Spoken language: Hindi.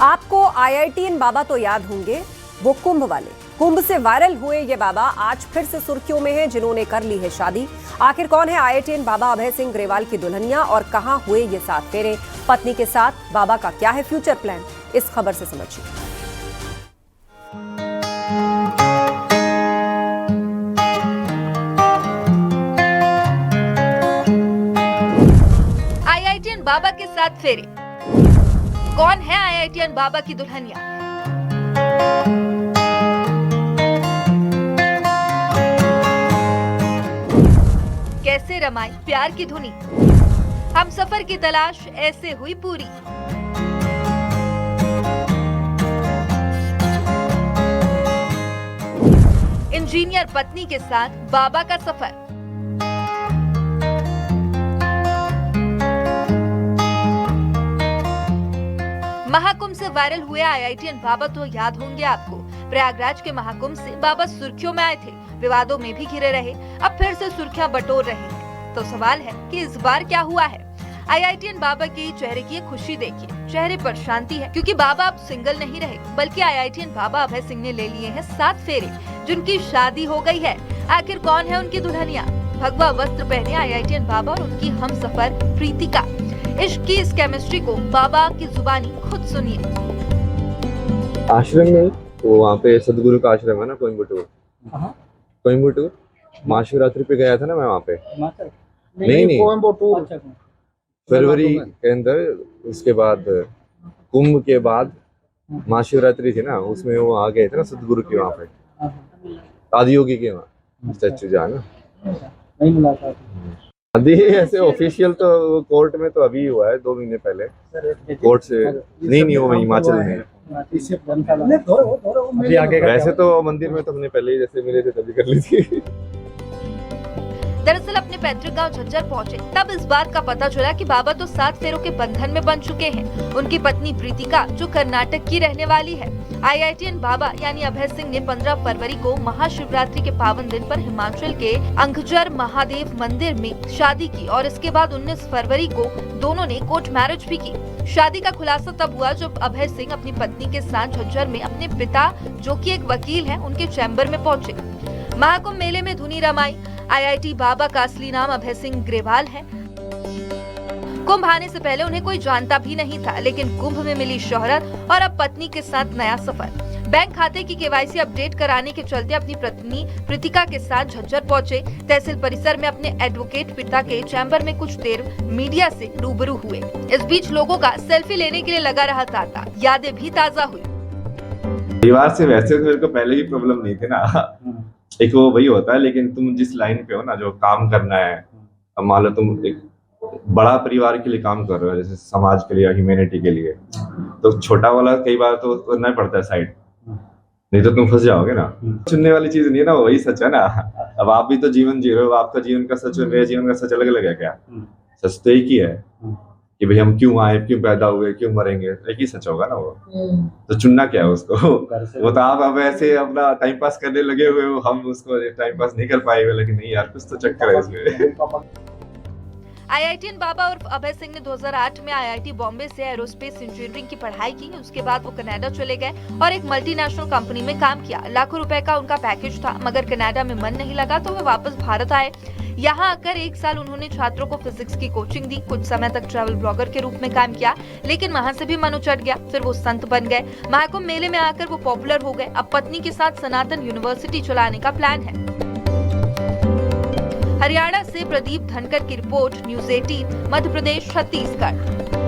आपको आईआईटीएन बाबा तो याद होंगे, वो कुंभ वाले। कुंभ से वायरल हुए ये बाबा आज फिर से सुर्खियों में हैं, जिन्होंने कर ली है शादी। आखिर कौन है आईआईटीएन बाबा अभय सिंह ग्रेवाल की दुल्हनिया और कहां हुए ये 7 फेरे? पत्नी के साथ बाबा का क्या है फ्यूचर प्लान? इस खबर से समझिए। आईआईटीएन बाबा के 7 फेरे। कौन है आईआईटीएन बाबा की दुल्हनिया? कैसे रमाई प्यार की धुनी? हम सफर की तलाश ऐसे हुई पूरी। इंजीनियर पत्नी के साथ बाबा का सफर। महाकुंभ से वायरल हुए आईआईटीएन बाबा तो याद होंगे आपको। प्रयागराज के महाकुंभ से बाबा सुर्खियों में आए थे, विवादों में भी घिरे रहे, अब फिर से सुर्खियां बटोर रहे हैं। तो सवाल है कि इस बार क्या हुआ है? आईआईटीएन बाबा के चेहरे की खुशी देखिए, चेहरे पर शांति है, क्योंकि बाबा अब सिंगल नहीं रहे, बल्कि आईआईटीएन बाबा अभय सिंह ने ले लिए हैं 7 फेरे, जिनकी शादी हो गई है। आखिर कौन है उनकी दुल्हनिया? भगवा वस्त्र पहने आईआईटीएन बाबा और उनकी हमसफर प्रीतिका। इश्क की इस केमिस्ट्री को बाबा की जुबानी खुद सुनिए। आश्रम में वो वहाँ पे सदगुरु का आश्रम है ना, कोयम्बटूर। महाशिवरात्रि पे गया था ना मैं वहाँ पे। नहीं फरवरी के अंदर, उसके बाद कुंभ के बाद महाशिवरात्रि थी ना, उसमें वो आ गए थे ना सदगुरु के वहाँ पे, आदियोगी के वहाँ स्टैचू जहाँ ना। नहीं मुलाकात शादी ऐसे ऑफिशियल तो कोर्ट में तो अभी हुआ है 2 महीने पहले कोर्ट से। नहीं वो हिमाचल में। वैसे तो मंदिर में तो हमने पहले ही जैसे मिले थे तभी कर ली थी। दरअसल अपने पैतृक गांव झज्जर पहुंचे तब इस बात का पता चला कि बाबा तो 7 फेरों के बंधन में बन चुके हैं। उनकी पत्नी प्रीतिका, जो कर्नाटक की रहने वाली है। आईआईटीएन बाबा यानी अभय सिंह ने 15 फरवरी को महाशिवरात्रि के पावन दिन पर हिमाचल के अंगझर महादेव मंदिर में शादी की और इसके बाद 19 फरवरी को दोनों ने कोर्ट मैरिज भी की। शादी का खुलासा तब हुआ जब अभय सिंह अपनी पत्नी के साथ झज्जर में अपने पिता, जो कि एक वकील हैं, उनके चैम्बर में पहुंचे। महाकुंभ मेले में धुनी रमाई। आईआईटी बाबा का असली नाम अभय सिंह ग्रेवाल है। कुंभ आने से पहले उन्हें कोई जानता भी नहीं था, लेकिन कुंभ में मिली शोहरत और अब पत्नी के साथ नया सफर। बैंक खाते की केवाईसी अपडेट कराने के चलते अपनी पत्नी प्रीतिका के साथ झज्जर पहुंचे। तहसील परिसर में अपने एडवोकेट पिता के चैम्बर में कुछ देर मीडिया से रूबरू हुए। इस बीच लोगों का सेल्फी लेने के लिए लगा रहा तांता, यादें भी ताजा हुई। परिवार से वैसे तो मेरे को पहले ही प्रॉब्लम नहीं थी ना, एक वो वही होता है, लेकिन तुम जिस लाइन पे हो ना, जो काम करना है, अब मान लो तुम एक बड़ा परिवार के लिए काम कर रहे हो, जैसे समाज के लिए या ह्यूमैनिटी के लिए, तो छोटा वाला कई बार तो करना ही पड़ता है साइड, नहीं तो तुम फंस जाओगे ना। चुनने वाली चीज नहीं है ना, वही सच है ना। अब आप भी तो जीवन जी रहे हो, आपका जीवन का सच और मेरे जीवन का सच अलग अलग है क्या? सच तो एक ही है कि भाई हम क्यों आए, क्यों पैदा हुए, क्यों मरेंगे, एक ही सच होगा ना वो। तो चुनना क्या है उसको? वो तो आप अब ऐसे अपना टाइम पास करने लगे हुए हो, हम उसको टाइम पास नहीं कर पाए हुए, लेकिन नहीं यार, कुछ तो चक्कर है इसमें। आईआईटीएन बाबा और अभय सिंह ने 2008 में आईआईटी बॉम्बे से एरोस्पेस इंजीनियरिंग की पढ़ाई की। उसके बाद वो कनाडा चले गए और एक मल्टीनेशनल कंपनी में काम किया। लाखों रुपए का उनका पैकेज था, मगर कनाडा में मन नहीं लगा तो वे वापस भारत आए। यहाँ आकर 1 साल उन्होंने छात्रों को फिजिक्स की कोचिंग दी। कुछ समय तक ट्रैवल ब्लॉगर के रूप में काम किया, लेकिन वहाँ से भी मन उचट गया। फिर वो संत बन गए। महाकुंभ मेले में आकर वो पॉपुलर हो गए। अब पत्नी के साथ सनातन यूनिवर्सिटी चलाने का प्लान है। हरियाणा से प्रदीप धनकर की रिपोर्ट, न्यूज़ 18 मध्य प्रदेश छत्तीसगढ़।